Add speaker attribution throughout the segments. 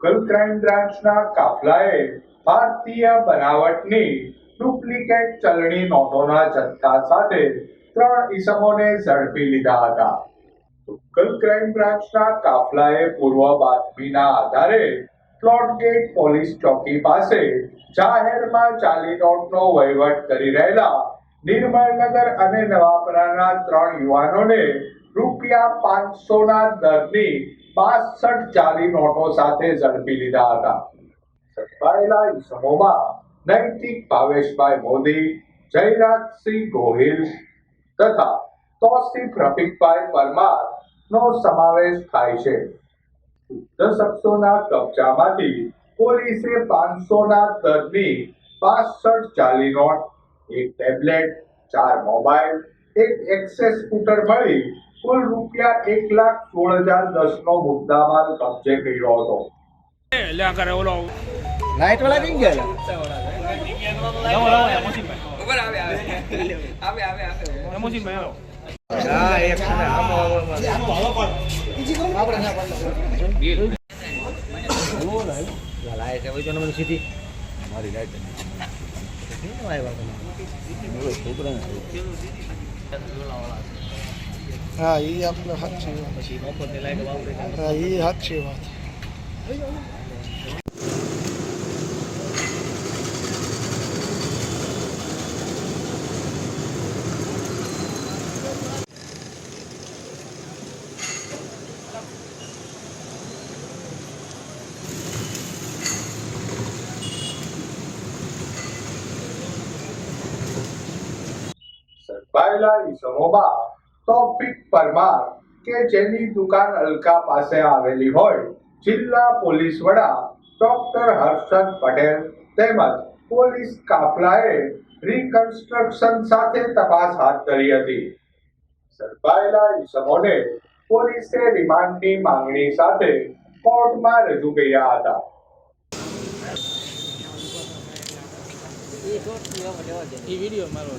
Speaker 1: Local crime બ્રાન્ચના કાફલાએ ભારતીય બનાવટની ડુપ્લિકેટ ચલણી નોટોના જથ્થા સાથે 3 ઈસમોને ઝડપી લીધા હતા. લોકલ ક્રાઇમ બ્રાન્ચના કાફલાએ પૂર્વ બાતમીના આધારે પ્લોટગેટ પોલીસ ચોકી પાસે જાહેરમાં ચાલી નોટનો વહીવટ કરી રહેલા નિર્મલનગર અને નવાપરાના 3 યુવાનોને ₹500ના દરની 62 જાલી નોટો સાથે ઝડપી લીધા હતા. ઝડપાયેલા ઈસમોમાં નૈતિક ભાવેશભાઈ મોદી, જયરાજસિંહ ગોહિલ તથા તૌસીફ રફીકભાઈ પરમાર નો સમાવેશ થાય છે. શુદ્ધ શખ્સોના કબજામાંથી પોલીસે 500ના દરની 62 જાલી note, 1 tablet, 4 mobile, 1 Access scooter મળી કુલ ₹1,16,10 નો મુદ્દામાલ કબજે કર્યો હતો.
Speaker 2: લાઈટ વાળા કઈ ગયા? હા એક છે લાઈટ હોય તો મને સીધી મારી લાઈટ
Speaker 3: હા એ આપણે સાચી વાત.
Speaker 2: પછી મફતની લાઈટ વાપરે.
Speaker 3: હા એ સાચી વાત.
Speaker 1: ઝડપાયેલા ઈસમોમાં તૌફીક પરમાર કે જેની દુકાન અલકા પાસે આવેલી હોય જિલ્લા પોલીસ વડા ડોક્ટર હર્ષદ પટેલ તેમજ પોલીસ કાફલાએ રિકન્સ્ટ્રક્શન સાથે તપાસ હાથ ધરી હતી. ઝડપાયેલા ઈસમોને પોલીસે રિમાન્ડની માંગણી સાથે કોર્ટમાં રજૂ કર્યા હતા.
Speaker 2: એ વિડીયો મારો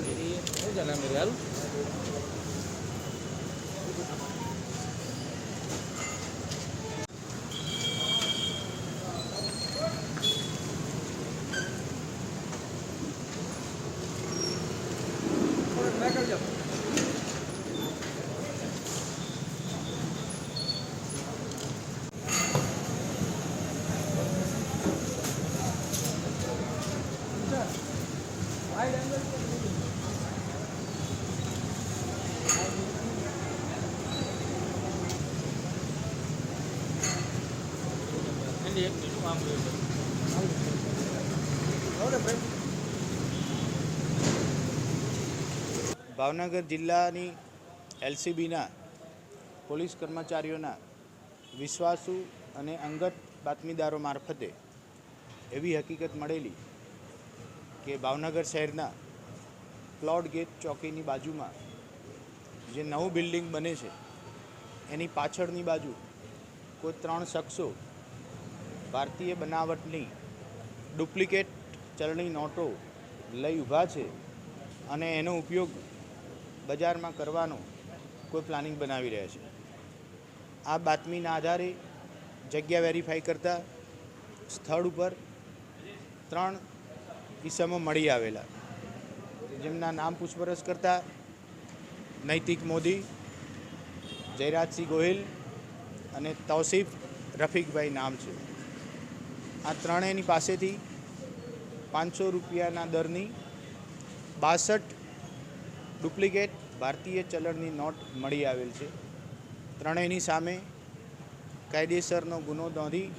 Speaker 2: હાલ
Speaker 4: ભાવનગર જિલ્લાની એલસીબીના પોલીસ કર્મચારીઓના વિશ્વાસુ અને અંગત બાતમીદારો મારફતે એવી હકીકત મળેલી કે ભાવનગર શહેરના પ્લોટ ગેટ ચોકીની બાજુમાં જે નવું બિલ્ડિંગ બને છે એની પાછળની બાજુ કોઈ 3 શખ્સો ભારતીય બનાવટની ડુપ્લિકેટ ચલણી નોટો લઈ ઊભા છે અને એનો ઉપયોગ બજારમાં કરવાનો કોઈ પ્લાનિંગ બનાવી રહ્યા છે. આ બાતમીના આધારે જગ્યા વેરીફાઈ કરતા સ્થળ ઉપર 3 ઈસમો મળી આવેલા જેમના નામ પૂછપરછ કરતા નૈતિક મોદી, જયરાજસિંહ ગોહિલ અને તૌસીફ રફીકભાઈ નામ છે. આ ત્રણેયની પાસેથી ₹500ના દરની 62 ડુપ્લિકેટ ભારતીય ચલણની નોટ મળી આવેલ છે. ત્રણેયની સામે કાયદેસરનો ગુનો નોંધી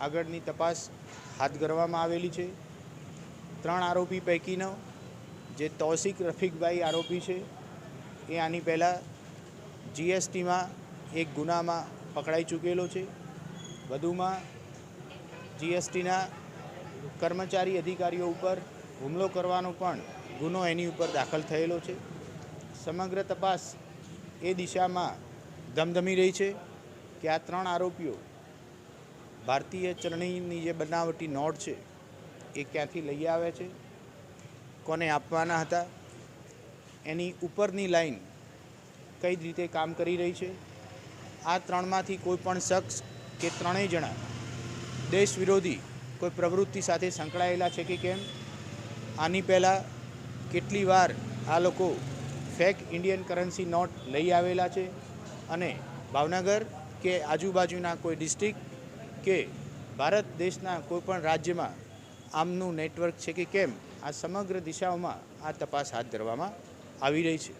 Speaker 4: આગળની તપાસ હાથ ધરવામાં આવેલી છે. 3 આરોપી પૈકીનો જે તૌસીફ રફીકભાઈ આરોપી છે એ આની પહેલાં જીએસટીમાં એક ગુનામાં પકડાઈ ચૂકેલો છે. વધુમાં જીએસટીના કર્મચારી અધિકારીઓ ઉપર હુમલો કરવાનો પણ ગુનો એની ઉપર દાખલ થયેલો છે. સમગ્ર તપાસ એ દિશામાં ધમધમી રહી છે કે આ 3 આરોપીઓ ભારતીય ચલણીની જે બનાવટી નોટ છે એ ક્યાંથી લઈ આવે છે, કોને આપવાના હતા, એની ઉપરની લાઈન કઈ રીતે કામ કરી રહી છે. આ 3માંથી કોઈ પણ શખ્સ કે 3 જણા દેશ વિરોધી કોઈ પ્રવૃત્તિ સાથે સંકળાયેલા છે કે કેમ, આની પહેલાં કેટલી વાર આ લોકો ફેક ઇન્ડિયન કરન્સી નોટ લઈ આવેલા છે અને ભાવનગર કે આજુબાજુના કોઈ ડિસ્ટ્રિક્ટ કે ભારત દેશના કોઈપણ રાજ્યમાં આમનું નેટવર્ક છે કે કેમ, આ સમગ્ર દિશાઓમાં આ તપાસ હાથ ધરવામાં આવી રહી છે.